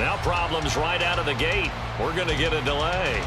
Now problems right out of the gate. We're going to get a delay.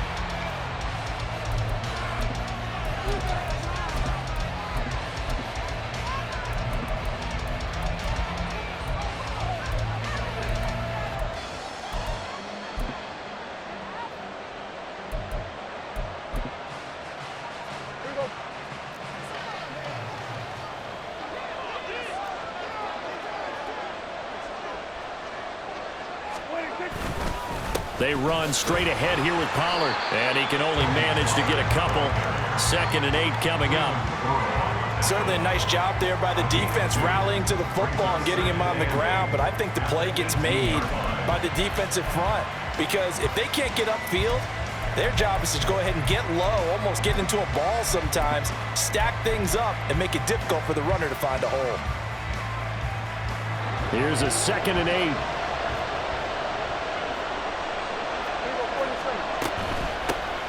They run straight ahead here with Pollard, and he can only manage to get a couple. 2nd and 8 coming up. Certainly a nice job there by the defense rallying to the football and getting him on the ground, but I think the play gets made by the defensive front because if they can't get upfield, their job is to go ahead and get low, almost get into a ball sometimes, stack things up, and make it difficult for the runner to find a hole. Here's a 2nd and 8.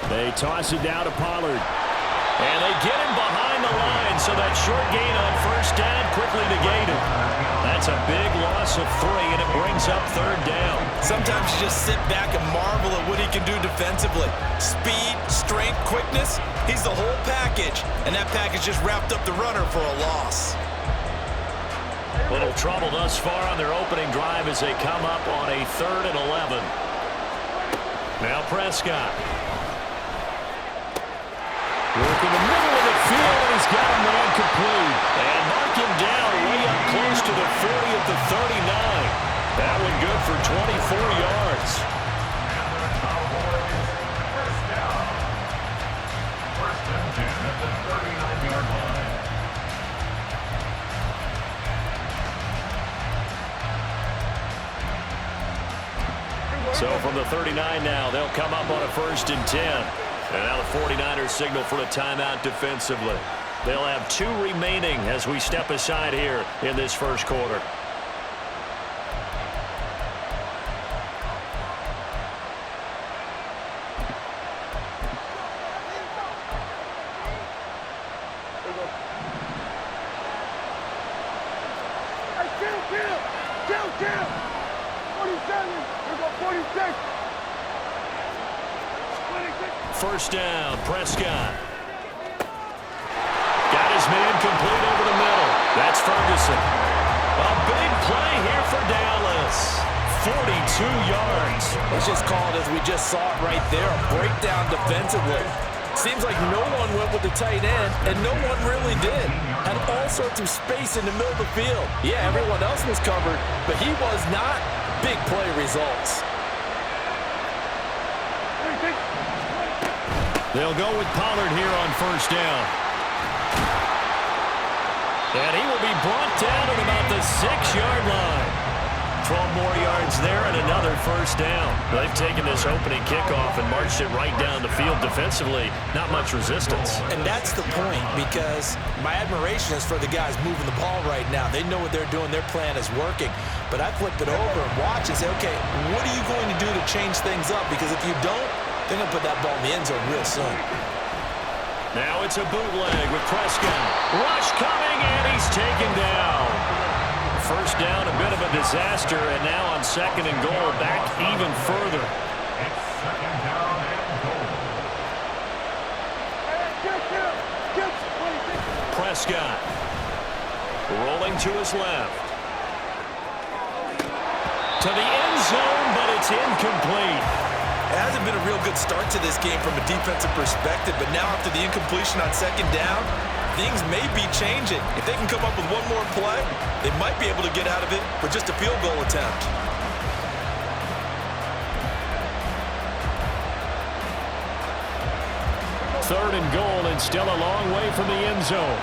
They toss it down to Pollard. And they get him behind the line, so that short gain on 1st down quickly negated. That's a big loss of 3, and it brings up 3rd down. Sometimes you just sit back and marvel at what he can do defensively. Speed, strength, quickness, he's the whole package. And that package just wrapped up the runner for a loss. Little trouble thus far on their opening drive as they come up on a 3rd and 11. Now Prescott. Work in the middle of the field, and he's got a man complete. And mark him down way up close to the 40 at the 39. That one good for 24 yards. So from the 39 now, they'll come up on a 1st and 10. And now the 49ers signal for a timeout defensively. They'll have 2 remaining as we step aside here in this 1st quarter. Kill! 47! Here go 46! 1st down, Prescott. Got his man complete over the middle. That's Ferguson. A big play here for Dallas. 42 yards. It's just called, as we just saw it right there, a breakdown defensively. Seems like no one went with the tight end, and no one really did. Had all sorts of space in the middle of the field. Yeah, everyone else was covered, but he was not. Big play results. They'll go with Pollard here on 1st down. And he will be brought down at about the 6-yard line. 12 more yards there and another 1st down. They've taken this opening kickoff and marched it right down the field defensively. Not much resistance. And that's the point, because my admiration is for the guys moving the ball right now. They know what they're doing. Their plan is working. But I flip it over and watch and say, okay, what are you going to do to change things up? Because if you don't, they're going to put that ball in the end zone real soon. Now it's a bootleg with Prescott. Rush coming, and he's taken down. 1st down, a bit of a disaster, and now on 2nd and goal, back even further. It's 2nd down and goal. Prescott rolling to his left. To the end zone, but it's incomplete. It hasn't been a real good start to this game from a defensive perspective, but now after the incompletion on 2nd down, things may be changing. If they can come up with one more play, they might be able to get out of it with just a field goal attempt. Third and goal, and still a long way from the end zone.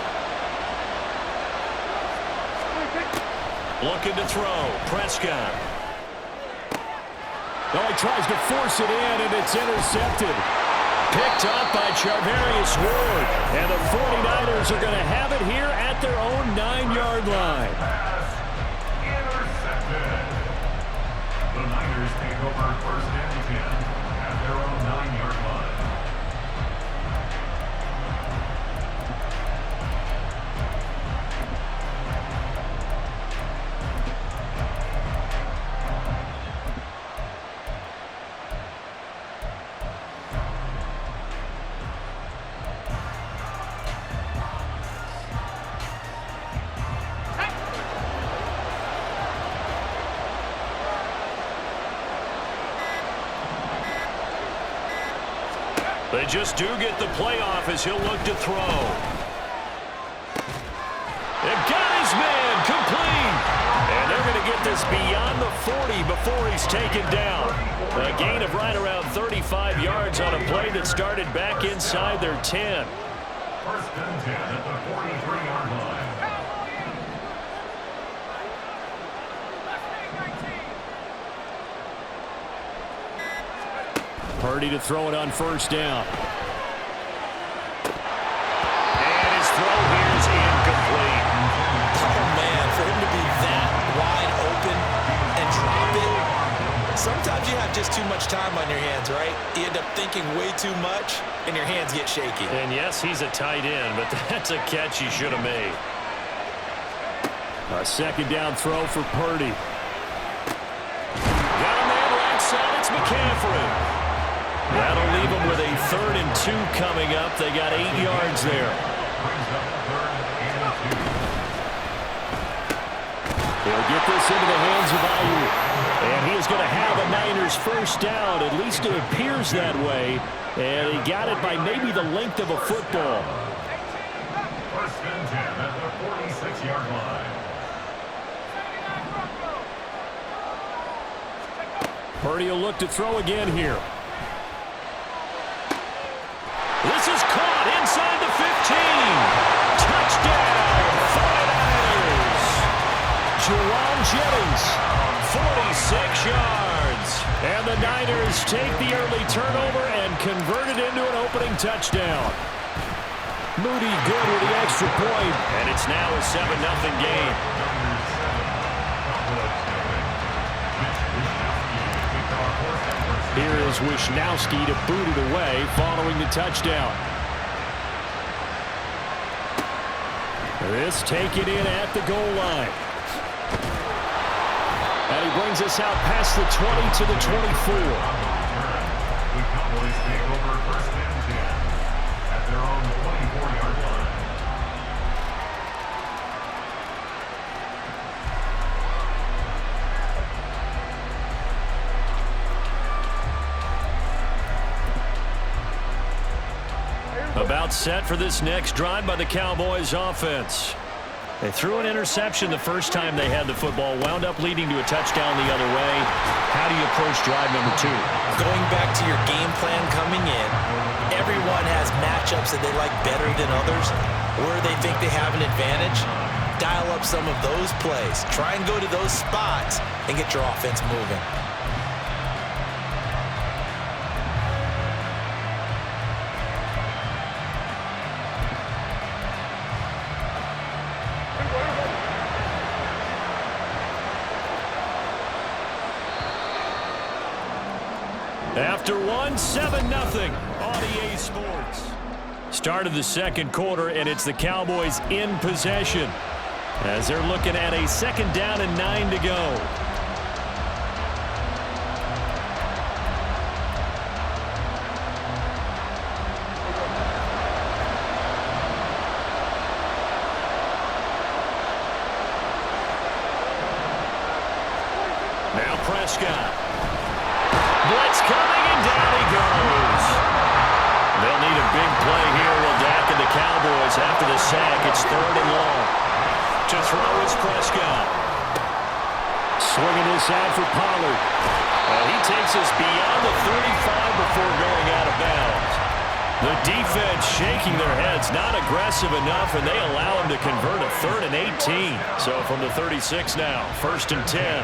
Looking to throw. Prescott. Oh, he tries to force it in, and it's intercepted. Picked up by Charvarius Ward. And the 49ers are going to have it here at their own 9-yard line. Intercepted. The Niners take over 1st and 10 at their own 9-yard line. They just do get the playoff as he'll look to throw. And got his man complete. And they're going to get this beyond the 40 before he's taken down. A gain of right around 35 yards on a play that started back inside their 10. First and 10 at the 43-yard line. Purdy to throw it on first down. And his throw here is incomplete. Oh, man, for him to be that wide open and drop it. Sometimes you have just too much time on your hands, right? You end up thinking way too much, and your hands get shaky. And yes, he's a tight end, but that's a catch he should have made. A second down throw for Purdy. Got a man right side. It's McCaffrey. That'll leave them with a 3rd and 2 coming up. They got 8 yards there. He'll get this into the hands of Ayuk. And he is going to have a Niners first down. At least it appears that way. And he got it by maybe the length of a football. First and 10 at the 46-yard line. Purdy will look to throw again here. This is caught inside the 15. Touchdown, 49ers. Jerome Jennings, 46 yards. And the Niners take the early turnover and convert it into an opening touchdown. Moody good with the extra point, and it's now a 7-0 game. Here is Wishnowski to boot it away following the touchdown. This taken in at the goal line. And he brings us out past the 20 to the 24. The Cowboys take over first and 10 at their own 24-yard line. About set for this next drive by the Cowboys offense. They threw an interception the first time they had the football, wound up leading to a touchdown the other way. How do you approach drive number 2? Going back to your game plan coming in, everyone has matchups that they like better than others, where they think they have an advantage. Dial up some of those plays. Try and go to those spots and get your offense moving. After 7-0 on EA Sports. Start of the second quarter, and it's the Cowboys in possession as they're looking at a 2nd down and 9 to go. Now Prescott. Blitz coming, and down he goes. They'll need a big play here. Will Dak and the Cowboys after the sack. It's 3rd and long. To throw is Prescott. Swinging this out for Pollard. He takes us beyond the 35 before going out of bounds. The defense shaking their heads, not aggressive enough, and they allow him to convert a 3rd and 18. So from the 36 now, 1st and 10.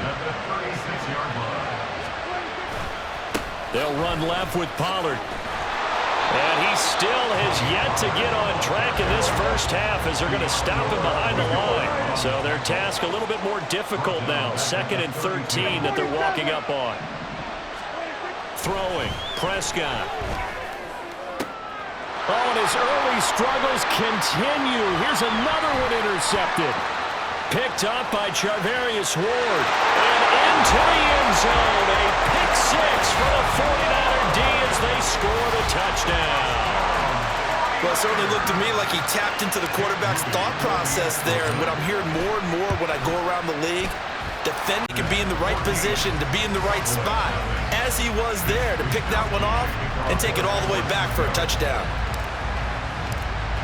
They'll run left with Pollard. And he still has yet to get on track in this first half as they're going to stop him behind the line. So their task a little bit more difficult now. 2nd and 13 that they're walking up on. Throwing, Prescott. Oh, and his early struggles continue. Here's another one intercepted. Picked up by Charvarius Ward. And into the end zone. A pick 6 for the 49er D as they score the touchdown. Well, it certainly looked to me like he tapped into the quarterback's thought process there. And what I'm hearing more and more when I go around the league, defending can be in the right position, to be in the right spot. as he was there to pick that one off and take it all the way back for a touchdown.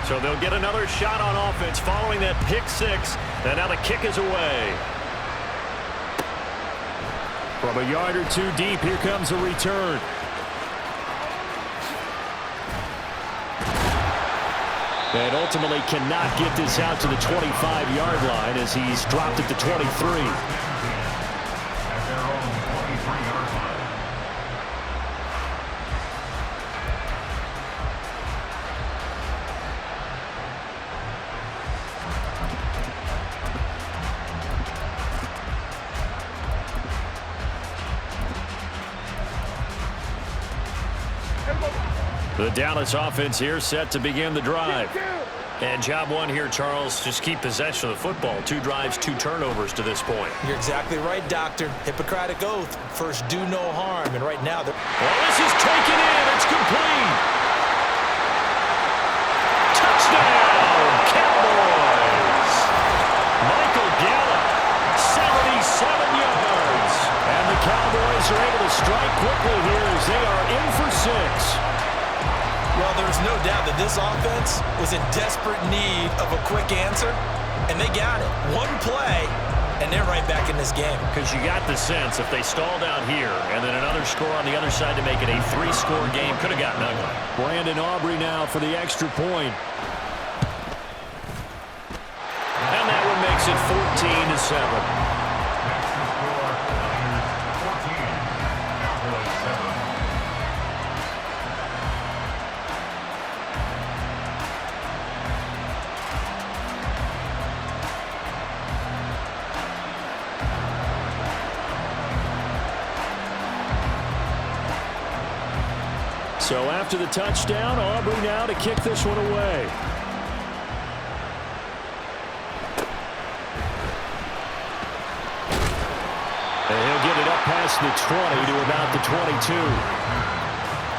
So they'll get another shot on offense following that pick six. And now the kick is away. From a yard or two deep, here comes a return. And ultimately cannot get this out to the 25-yard line as he's dropped at the 23. At their own 23-yard line. The Dallas offense here set to begin the drive. And job one here, Charles, just keep possession of the football. 2 drives, 2 turnovers to this point. You're exactly right, Doctor. Hippocratic oath. First, do no harm. And right now, they're... Well, this is taken in. It's complete. Touchdown, Cowboys. Michael Gallup, 77 yards. And the Cowboys are able to strike quickly here as they are in for 6. Well, there's no doubt that this offense was in desperate need of a quick answer, and they got it. One play, and they're right back in this game. Because you got the sense if they stall down here and then another score on the other side to make it a 3-score game, could have gotten ugly. Brandon Aubrey now for the extra point. And that one makes it 14-7. So after the touchdown, Aubrey now to kick this one away. And he'll get it up past the 20 to about the 22. The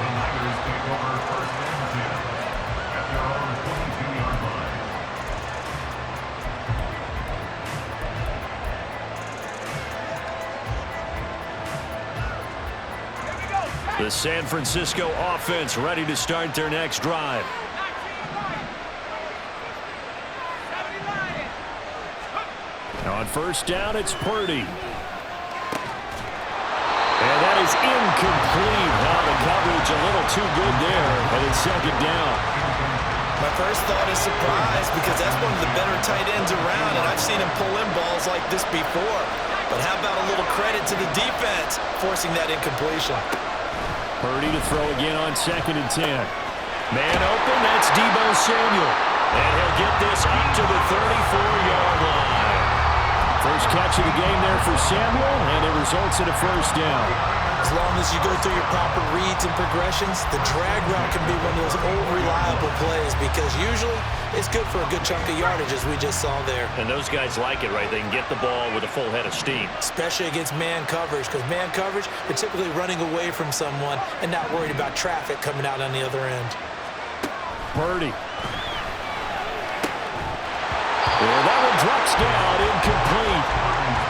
Niners take over first and 10 at their own 22-yard line. The San Francisco offense ready to start their next drive. On first down, it's Purdy. And that is incomplete. Now the coverage a little too good there, and it's second down. My first thought is surprise because that's one of the better tight ends around, and I've seen him pull in balls like this before. But how about a little credit to the defense forcing that incompletion? Purdy to throw again on second and 10. Man open, that's Deebo Samuel. And he'll get this up to the 34-yard line. First catch of the game there for Samuel, and it results in a first down. As long as you go through your proper reads and progressions, the drag route can be one of those old reliable plays because usually it's good for a good chunk of yardage as we just saw there. And those guys like it, right? They can get the ball with a full head of steam. Especially against man coverage because man coverage, they're typically running away from someone and not worried about traffic coming out on the other end. Purdy. And that one drops down, incomplete.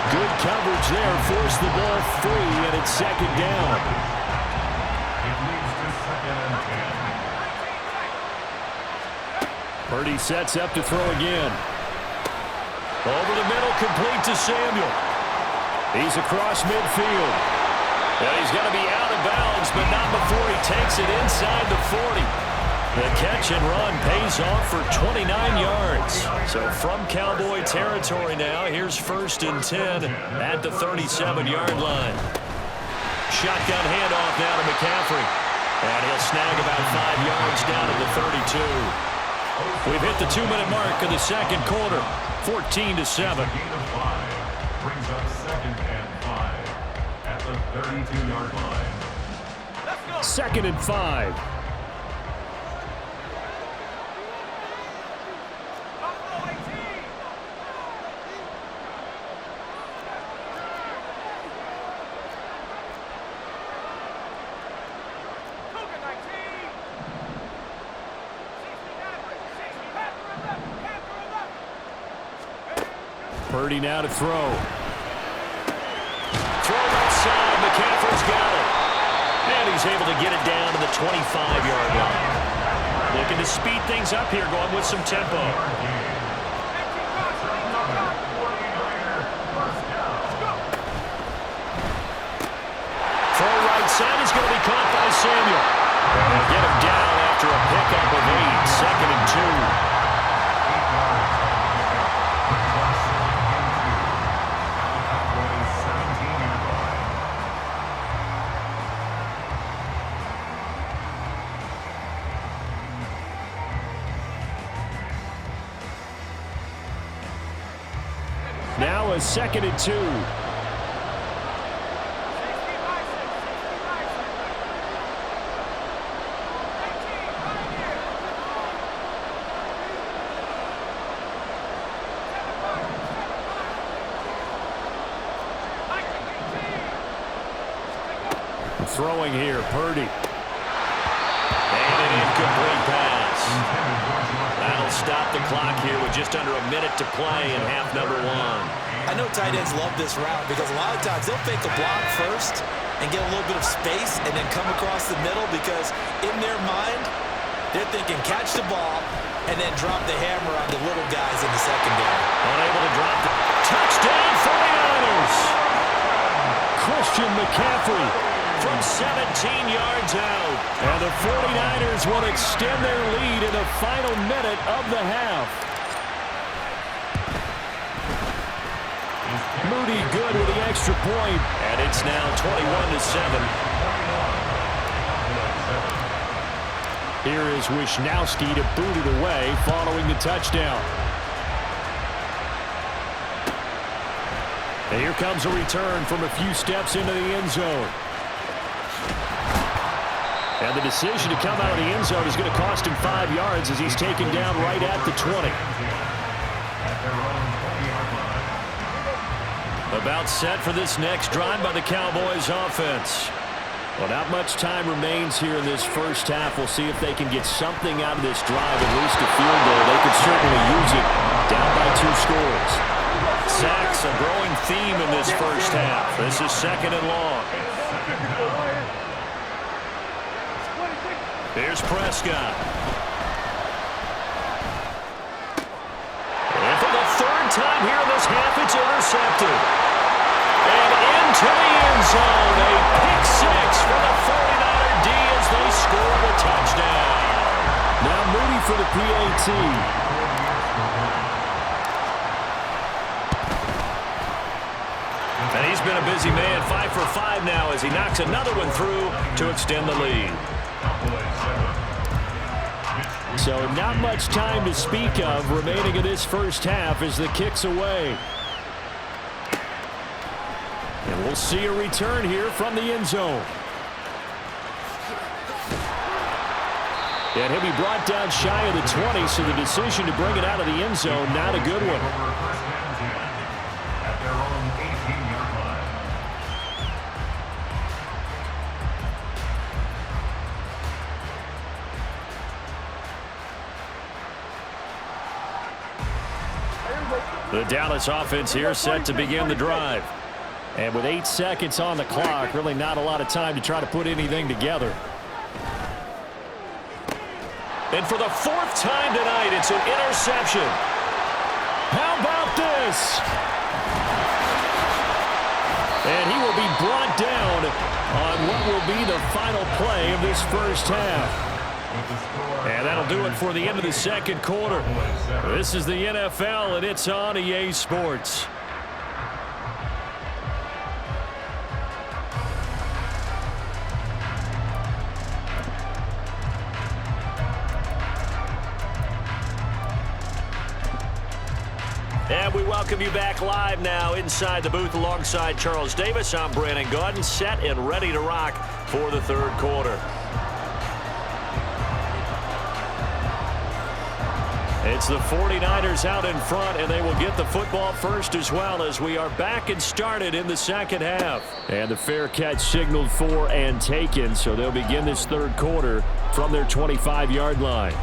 Good coverage there, forced the ball free, and it's second down. It leads to second and 10. Purdy sets up to throw again. Over the middle, complete to Samuel. He's across midfield. And he's going to be out of bounds, but not before he takes it inside the 40. The catch and run pays off for 29 yards. So from Cowboy territory now, here's first and 10 at the 37-yard line. Shotgun handoff now to McCaffrey. And he'll snag about 5 yards down to the 32. We've hit the 2-minute mark of the second quarter, 14-7. Gain of 5 brings up second and 5 at the 32-yard line. Second and 5. Purdy now to throw. Throw outside. McCaffrey's got it. able to get it down to the 25-yard line. Looking to speed things up here, going with some tempo. Full right side is going to be caught by Samuel. And get him down after a pickup of 8, 2nd and 2. Now a 2nd and 2. Throwing here, Purdy. And an incomplete pass. That'll stop the clock here with just under a minute to play in half number 1. I know tight ends love this route because a lot of times they'll fake a block first and get a little bit of space and then come across the middle because in their mind, they're thinking catch the ball and then drop the hammer on the little guys in the secondary. Unable to drop the touchdown 49ers. Christian McCaffrey from 17 yards out. And the 49ers will extend their lead in the final minute of the half. Moody good with the extra point. And it's now 21-7. Here is Wisnowski to boot it away following the touchdown. And here comes a return from a few steps into the end zone. And the decision to come out of the end zone is going to cost him 5 yards as he's taken down right at the 20. About set for this next drive by the Cowboys offense. Well, not much time remains here in this first half. We'll see if they can get something out of this drive, at least a field goal. They could certainly use it down by 2 scores. Sacks, a growing theme in this first half. This is 2nd and long. Here's Prescott. And for the 3rd time here in this half, it's intercepted. And into the end zone, a pick 6 for the 49er D as they score the touchdown. Now Moody for the PAT. And he's been a busy man, 5 for 5 now as he knocks another one through to extend the lead. So not much time to speak of remaining in this first half as the kick's away. And we'll see a return here from the end zone. And he'll be brought down shy of the 20, so the decision to bring it out of the end zone, not a good one. The Dallas offense here set to begin the drive. And with 8 seconds on the clock, really not a lot of time to try to put anything together. And for the 4th time tonight, it's an interception. How about this? And he will be brought down on what will be the final play of this first half. And that'll do it for the end of the 2nd quarter. This is the NFL, and it's on EA Sports. And we welcome you back live now inside the booth alongside Charles Davis. I'm Brandon Gaudin, set and ready to rock for the 3rd quarter. It's the 49ers out in front, and they will get the football first as well as we are back and started in the 2nd half. And the fair catch signaled for and taken, so they'll begin this 3rd quarter from their 25-yard line.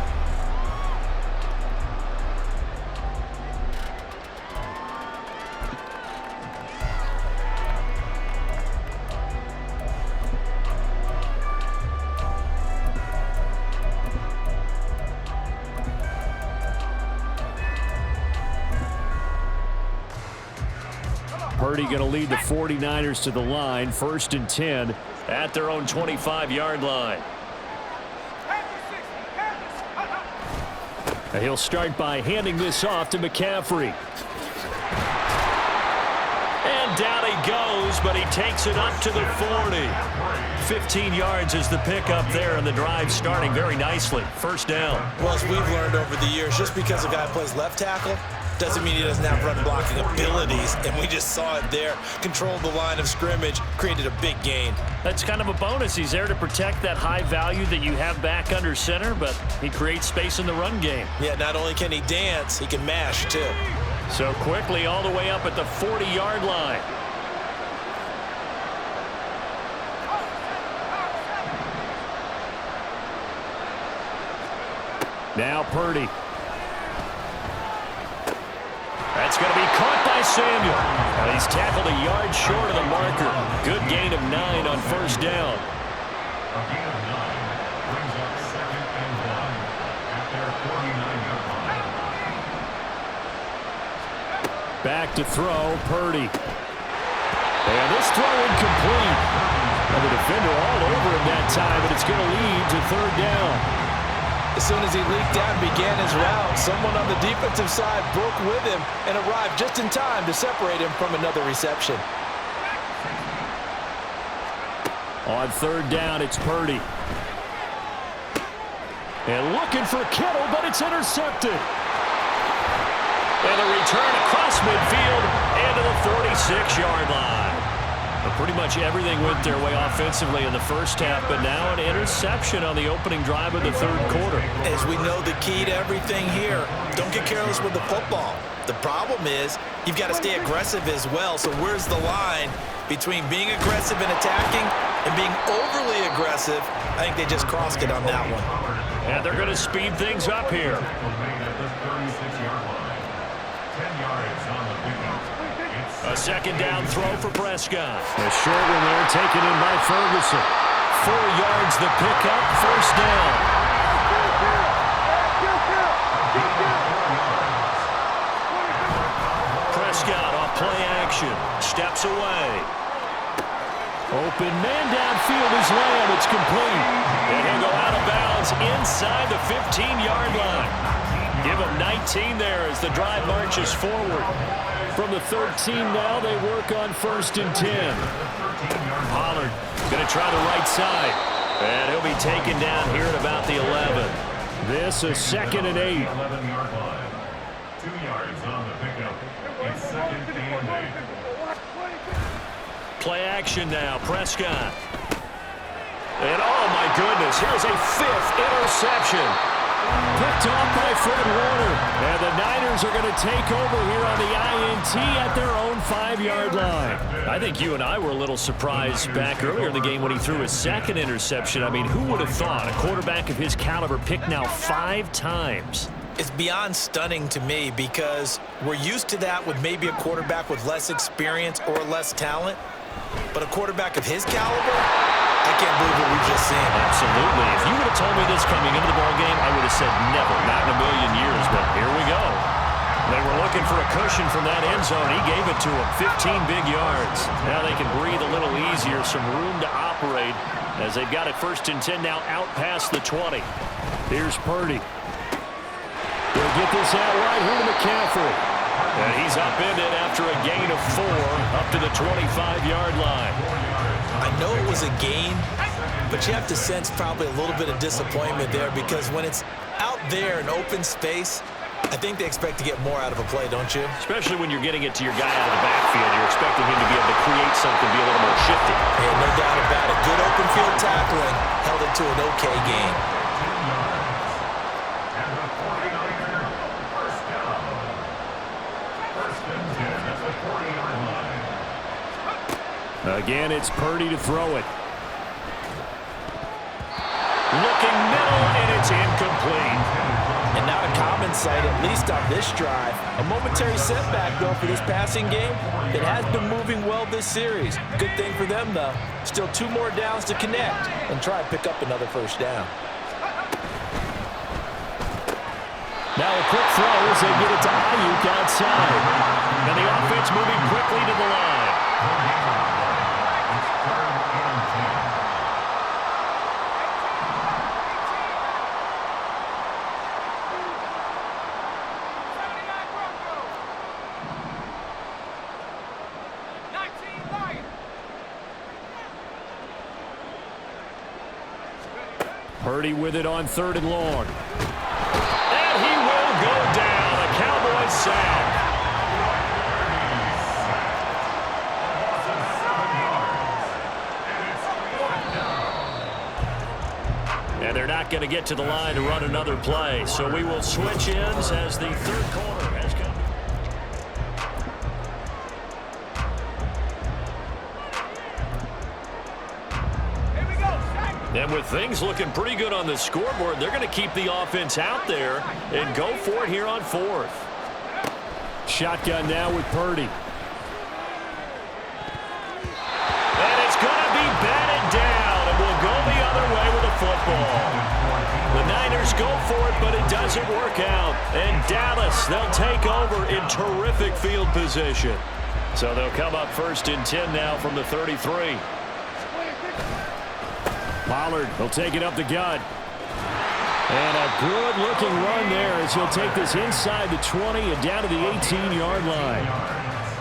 Purdy going to lead the 49ers to the line, 1st and 10 at their own 25-yard line. He'll start by handing this off to McCaffrey. And down he goes, but he takes it up to the 40. 15 yards is the pickup there, and the drive starting very nicely. 1st down. Well, as we've learned over the years, just because a guy plays left tackle doesn't mean he doesn't have run blocking abilities, and we just saw it there. Controlled the line of scrimmage, created a big gain. That's kind of a bonus. He's there to protect that high value that you have back under center, but he creates space in the run game. Yeah, not only can he dance, he can mash too. So quickly all the way up at the 40-yard line. Now Purdy. That's going to be caught by Samuel. Well, he's tackled a yard short of the marker. Good gain of 9 on 1st down. A gain of 9 brings up 2nd and 1 at their 49-yard line. Back to throw, Purdy. And this throw incomplete. And the defender all over him that time, but it's going to lead to 3rd down. As soon as he leaked out and began his route, someone on the defensive side broke with him and arrived just in time to separate him from another reception. On 3rd down, it's Purdy. And looking for Kittle, but it's intercepted. And a return across midfield and to the 46-yard line. But pretty much everything went their way offensively in the 1st half, but now an interception on the opening drive of the 3rd quarter. As we know, the key to everything here, don't get careless with the football. The problem is you've got to stay aggressive as well. So where's the line between being aggressive and attacking and being overly aggressive? I think they just crossed it on that one. And they're going to speed things up here. A 2nd down throw for Prescott. A short one there taken in by Ferguson. 4 yards the pickup, 1st down. Prescott off play action. Steps away. Open man downfield is Lamb. It's complete. And he'll go out of bounds inside the 15-yard line. Give him 19 there as the drive marches forward. From the 13 now, they work on 1st and 10. Pollard going to try the right side. And he'll be taken down here at about the 11. This is 2nd and 8. 11-yard line. 2 yards on the pickup. It's 2nd and 8. Play action now, Prescott. And oh my goodness, here's a 5th interception. Picked off by Fred Warner. And the Niners are going to take over here on the INT at their own 5-yard line. I think you and I were a little surprised back earlier in the game when he threw his 2nd interception. I mean, who would have thought a quarterback of his caliber picked now 5 times? It's beyond stunning to me because we're used to that with maybe a quarterback with less experience or less talent. But a quarterback of his caliber, I can't believe what we've just seen. Absolutely. If you would have told me this coming into the ballgame, I would have said never, not in a million years. But here we go. They were looking for a cushion from that end zone. He gave it to them. 15 big yards. Now they can breathe a little easier, some room to operate as they've got it 1st and 10 now out past the 20. Here's Purdy. They'll get this out right here to McCaffrey. And he's upended after a gain of 4 up to the 25-yard line. I know it was a gain, but you have to sense probably a little bit of disappointment there because when it's out there in open space, I think they expect to get more out of a play, don't you? Especially when you're getting it to your guy out of the backfield. You're expecting him to be able to create something, be a little more shifty. Yeah, no doubt about it. Good open field tackling held it to an okay gain. Again, it's Purdy to throw it. Looking middle, and it's incomplete. And not a common sight, at least on this drive. A momentary setback, though, for this passing game. It has been moving well this series. Good thing for them, though. Still 2 more downs to connect and try and pick up another 1st down. Now a quick throw as they get it to Ayuk outside. And the offense moving quickly to the line. Purdy with it on 3rd and long. And he will go down. A Cowboys sack. And they're not going to get to the line to run another play. So we will switch ends as the 3rd quarter has come. And with things looking pretty good on the scoreboard, they're going to keep the offense out there and go for it here on 4th. Shotgun now with Purdy. And it's going to be batted down, and we'll go the other way with the football. The Niners go for it, but it doesn't work out. And Dallas, they'll take over in terrific field position. So they'll come up 1st and 10 now from the 33. Pollard will take it up the gut. And a good-looking run there as he'll take this inside the 20 and down to the 18-yard line.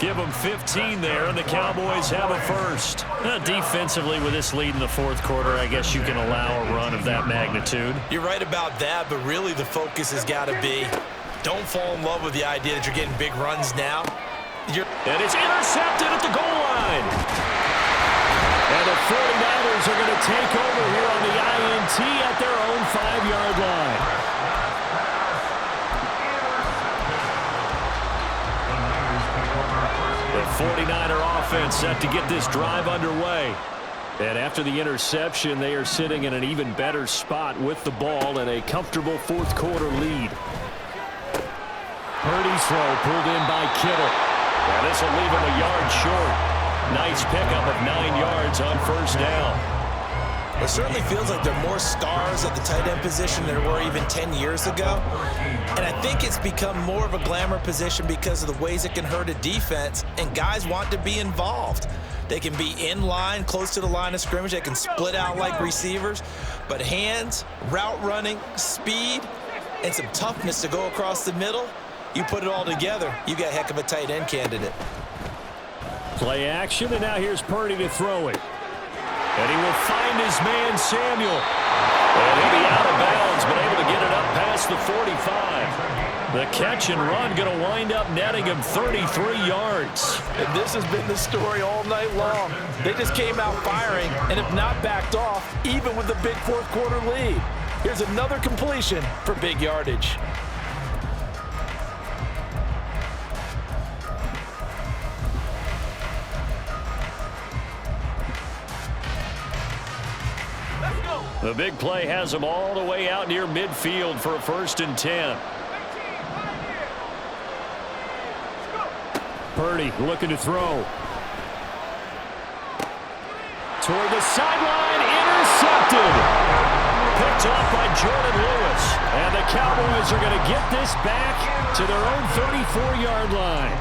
Give them 15 there, and the Cowboys have a first. Defensively, with this lead in the 4th quarter, I guess you can allow a run of that magnitude. You're right about that, but really the focus has got to be don't fall in love with the idea that you're getting big runs now. And it's intercepted at the goal line. And the 49ers are going to take over here on the INT at their own 5-yard line. The 49er offense set to get this drive underway. And after the interception, they are sitting in an even better spot with the ball and a comfortable 4th quarter lead. Purdy's throw pulled in by Kittle. And this will leave him a yard short. Nice pickup of 9 yards on 1st down. It certainly feels like there are more stars at the tight end position than there were even 10 years ago. And I think it's become more of a glamour position because of the ways it can hurt a defense, and guys want to be involved. They can be in line, close to the line of scrimmage. They can split out like receivers. But hands, route running, speed, and some toughness to go across the middle, you put it all together, you got a heck of a tight end candidate. Play action, and now here's Purdy to throw it. And he will find his man, Samuel. And he'll be out of bounds, but able to get it up past the 45. The catch and run going to wind up netting him 33 yards. And this has been the story all night long. They just came out firing and have not backed off, even with the big 4th quarter lead. Here's another completion for big yardage. The big play has them all the way out near midfield for a 1st and 10. Purdy looking to throw. Toward the sideline, intercepted. Picked off by Jordan Lewis. And the Cowboys are going to get this back to their own 34-yard line.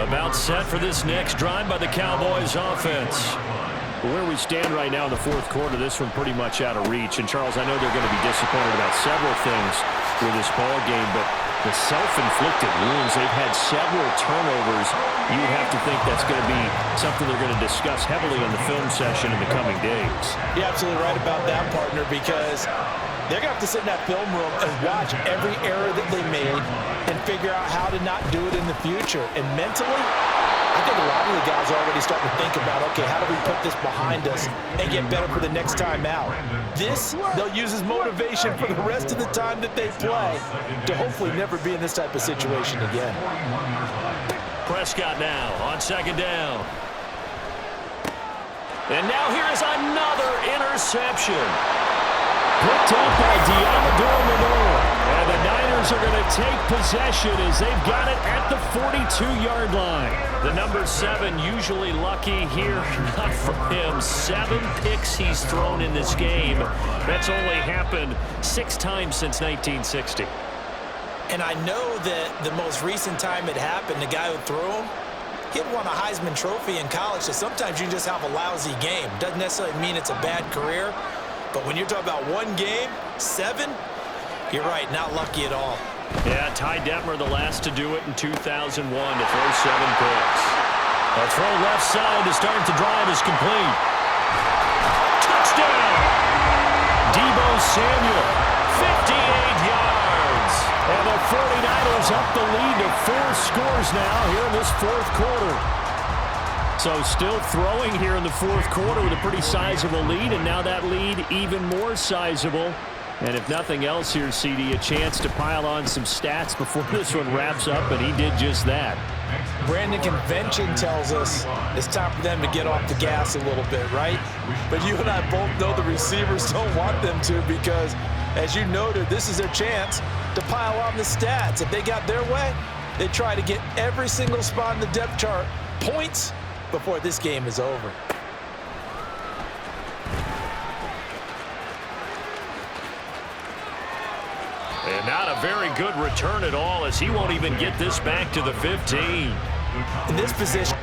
About set for this next drive by the Cowboys offense. Where we stand right now in the 4th quarter, this one pretty much out of reach. And, Charles, I know they're going to be disappointed about several things with this ball game, but the self-inflicted wounds, they've had several turnovers. You would have to think that's going to be something they're going to discuss heavily in the film session in the coming days. You're absolutely right about that, partner, because they're going to have to sit in that film room and watch every error that they made and figure out how to not do it in the future. And mentally, I think a lot of the guys are already starting to think about, okay, how do we put this behind us and get better for the next time out? This, they'll use as motivation for the rest of the time that they play to hopefully never be in this type of situation again. Prescott now on 2nd down. And now here is another interception. Picked up by Deommodore. And the Niners are going to take possession as they've got it at the 42-yard line. The number 7 usually lucky here. Not for him. 7 picks he's thrown in this game. That's only happened 6 times since 1960. And I know that the most recent time it happened, the guy who threw him, kid won a Heisman Trophy in college, so sometimes you just have a lousy game. Doesn't necessarily mean it's a bad career, but when you're talking about one game, 7, you're right, not lucky at all. Yeah, Ty Detmer the last to do it in 2001 to throw 7 picks. A throw left side to start the drive is complete. Touchdown! Deebo Samuel, 58 yards. And the 49ers up the lead to 4 scores now here in this 4th quarter. So still throwing here in the 4th quarter with a pretty sizable lead, and now that lead even more sizable. And if nothing else here, CD, a chance to pile on some stats before this one wraps up, and he did just that. Brandon, convention tells us it's time for them to get off the gas a little bit, right? But you and I both know the receivers don't want them to because, as you noted, this is their chance to pile on the stats. If they got their way, they try to get every single spot in the depth chart points before this game is over. And not a very good return at all, as he won't even get this back to the 15. In this position,